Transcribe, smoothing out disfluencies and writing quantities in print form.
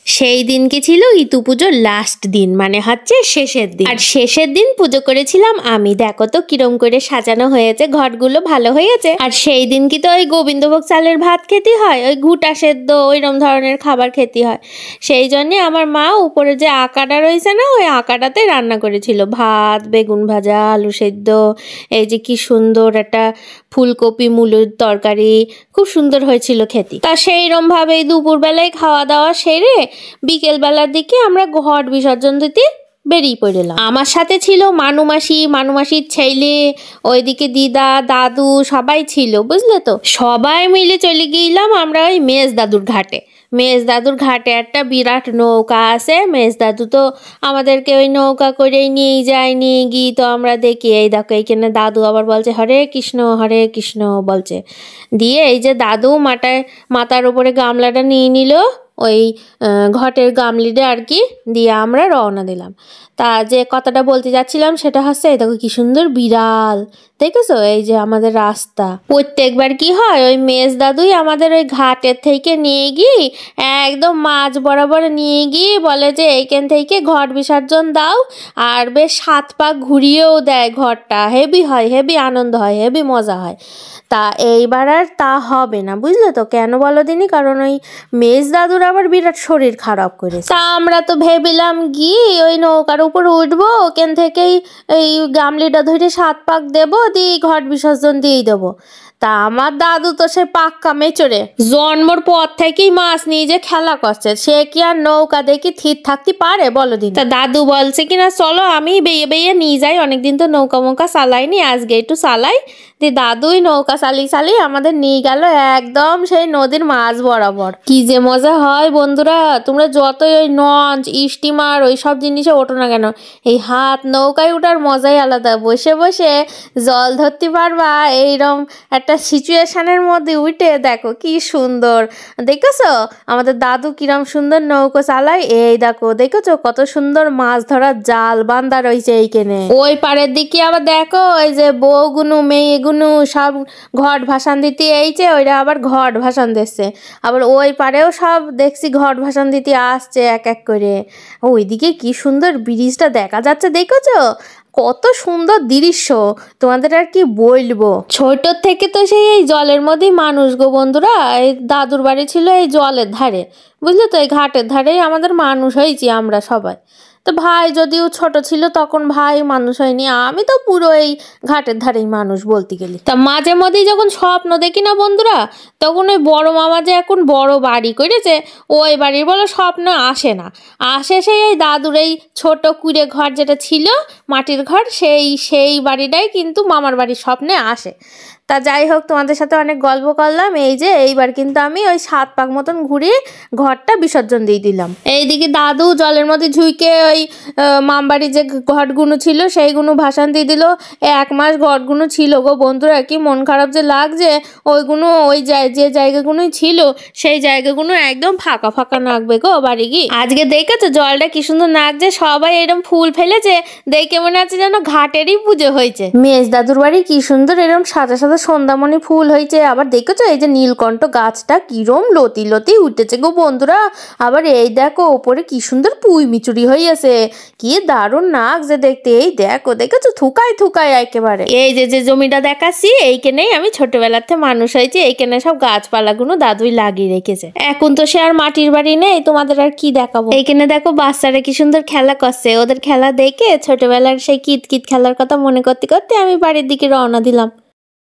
সেই দিন কি ছিল ইতু পুজোর লাস্ট দিন, মানে হচ্ছে শেষের দিন। আর শেষের দিন পুজো করেছিলাম আমি। দেখো তো কিরম করে সাজানো হয়েছে, ঘটগুলো ভালো হয়েছে। আর সেই দিন কি তো ওই গোবিন্দভোগ চালের ভাত খেতে হয়, ওই ঘুটা সেদ্ধ ওইরকম ধরনের খাবার খেতে হয়। সেই জন্যে আমার মা উপরে যে আঁকাটা রয়েছে না, ওই আঁকাটাতে রান্না করেছিল ভাত, বেগুন ভাজা, আলু সেদ্ধ, এই যে কি সুন্দর একটা ফুলকপি মুলোর তরকারি, খুব সুন্দর হয়েছিল খেতে। তা সেইরকম ভাবেই দুপুরবেলায় খাওয়া দাওয়া সেরে বিকেল বেলার দিকে আমরা ঘট বিসর্জন দিতে বেরিয়ে পড়লাম। আমার সাথে ছিল মানুমাসি, মানুমাসির ছেলে, ওইদিকে দিদা, দাদু সবাই ছিল, বুঝলে তো। সবাই মিলে চলে গিয়েলাম আমরা ওই মেজ দাদুর ঘাটে। মেজ দাদুর ঘাটে একটা বিরাট নৌকা আছে। মেজ দাদু তো আমাদেরকে ওই নৌকা করেই নিয়ে যায়। নিয়ে গিয়ে তো আমরা দেখি, এই দেখো এইখানে দাদু আবার বলছে হরে কৃষ্ণ বলছে। দিয়ে এই যে দাদু মাথার উপরে গামলাটা নিয়ে নিল, ওই ঘটের গামলিটা আর কি, দিয়ে আমরা রওনা দিলাম। তা যে কথাটা বলতে যাচ্ছিলাম সেটা হচ্ছে, এই দেখো কি সুন্দর বিড়াল, দেখেছো? এই যে আমাদের রাস্তা। প্রত্যেকবার কি হয়, ওই মেজ দাদুই আমাদের ওই ঘাটের থেকে নিয়ে গিয়ে একদম মাঝ বরাবর নিয়ে গিয়ে বলে যে এইখান থেকে ঘট বিসর্জন দাও, আর বেশ 7 পাক ঘুরিয়েও দেয় ঘরটা। হেভি হয়, হেভি আনন্দ হয়, হেভি মজা হয়। তা এইবার আর তা হবে না, বুঝলে তো। কেন বলো দিনি? কারণ ওই মেজ দাদুর আবার বিরাট শরীর খারাপ করেছে। তা আমরা তো ভেবেলাম গিয়ে ওই নৌকার উপর উঠবো, ওখান থেকেই এই গামলিটা ধরে 7 পাক দেবো, দিয়ে ঘট বিসর্জন দিয়েই দেবো। তা আমার দাদু তো সে পাক্কা মেচড়ে, জন্মর পর থেকেই মাছ নিয়ে যে খেলা করছে। সে কি আর নৌকা দেখি থির থাকতে পারে বলো দিন? তা দাদু বলছে কিনা চলো আমি বেয়ে বেয়ে নিয়ে যাই, অনেকদিন তো নৌকা মৌকা চালাইনি, আজকে একটু চালাই। দিয়ে দাদুই নৌকা চালিয়ে আমাদের নিয়ে গেল একদম সেই নদীর মাঝ বরাবর। কি যে মজা হয় বন্ধুরা! তোমরা যতই ওই লঞ্চ, স্টিমার ওই সব জিনিসে ওঠো না কেন, এই হাত নৌকায় ওঠার মজাই আলাদা। বসে বসে জল ধরতে পারবা, এইরকম একটা সিচুয়েশনের মধ্যে উঠে দেখো কি সুন্দর। দেখেছো আমাদের দাদু কিরম সুন্দর নৌকো চালায়? এই দেখো, দেখেছো কত সুন্দর মাছ ধরার জাল বান্ধা রয়েছে এইখানে। ওই পাড়ের দিকে আবার দেখো ওই যে বউগুনু মেয়েগুনু সব ঘট ভাসান দিতে এইছে, ওইরা আবার ঘট ভাসান দিচ্ছে। আবার ওই পাড়েও সব দেখছি ঘট ভাসান দিতে আসছে এক এক করে। ওইদিকে কি সুন্দর ব্রিজটা দেখা যাচ্ছে, দেখেছো? কত সুন্দর দৃশ্য, তোমাদের আর কি বলবো। ছোট থেকে তো সেই এই জলের মধ্যেই মানুষ গো বন্ধুরা। এই দাদুর বাড়ি ছিল এই জলের ধারে, বুঝলে তো। এই ঘাটের ধারেই আমাদের মানুষ হয়েছি আমরা সবাই। তো ভাই যদিও ছোট ছিল তখন ভাই মানুষ হয়নি, আমি তো পুরো এই ঘাটের ধারেই মানুষ বলতে গেলে। তা মাঝে মধ্যেই যখন স্বপ্ন দেখি না বন্ধুরা, তখন ওই বড় মামা যে এখন বড় বাড়ি করেছে, ওই বাড়ির বলো স্বপ্ন আসে না। আসে সেই এই দাদুর এই ছোট কুড়ে ঘর যেটা ছিল মাটির ঘর, সেই বাড়িটাই কিন্তু মামার বাড়ির স্বপ্নে আসে। তা যাই হোক, তোমাদের সাথে অনেক গল্প করলাম। এই যে এইবার কিন্তু আমি ওই 7 পাক মতন ঘুরিয়ে ঘরটা বিসর্জন দিয়ে দিলাম। এইদিকে দাদু জলের মধ্যে ঝুঁকে ওই মামবাড়ির যে ঘটগুলো ছিল সেইগুলো ভাসান দিয়ে দিল। 1 মাস ঘটগুলো ছিল গো বন্ধুরা, কি মন খারাপ যে লাগছে। ওইগুলো ওই যে জায়গাগুলোই ছিল সেই জায়গাগুলো একদম ফাঁকা ফাঁকা নাকবে গো বাড়ি গিয়ে। আজকে দেখেছো জলটা কি সুন্দর নাকছে, সবাই এরকম ফুল ফেলেছে, দেখে মনে হচ্ছে যেন ঘাটেরই পুজো হয়েছে। মেজ দাদুর বাড়ি কি সুন্দর এরকম সাদা সাদা সন্ধ্যামণি ফুল হয়েছে। আবার দেখেছো এই যে নীলকণ্ঠ গাছটা কিরম লতি লতি উঠেছে গো বন্ধুরা। আবার এই দেখো ওপরে কি সুন্দর পুঁই মিচুরি হইয়াছে, কি দারুণ লাগছে দেখতে। এই দেখেছো থুকায় একেবারে। এই যে জমিটা দেখাচ্ছি এইখানেই আমি ছোটবেলাতে মানুষ হয়েছি। এইখানে সব গাছপালাগুলো দাদুই লাগিয়ে রেখেছে। এখন তো সে আর মাটির বাড়ি নেই, তোমাদের আর কি দেখাবো। এইখানে দেখো বাচ্চারা কি সুন্দর খেলা করছে। ওদের খেলা দেখে ছোটবেলার সেই কিত কিত খেলার কথা মনে করতে করতে আমি বাড়ির দিকে রওনা দিলাম।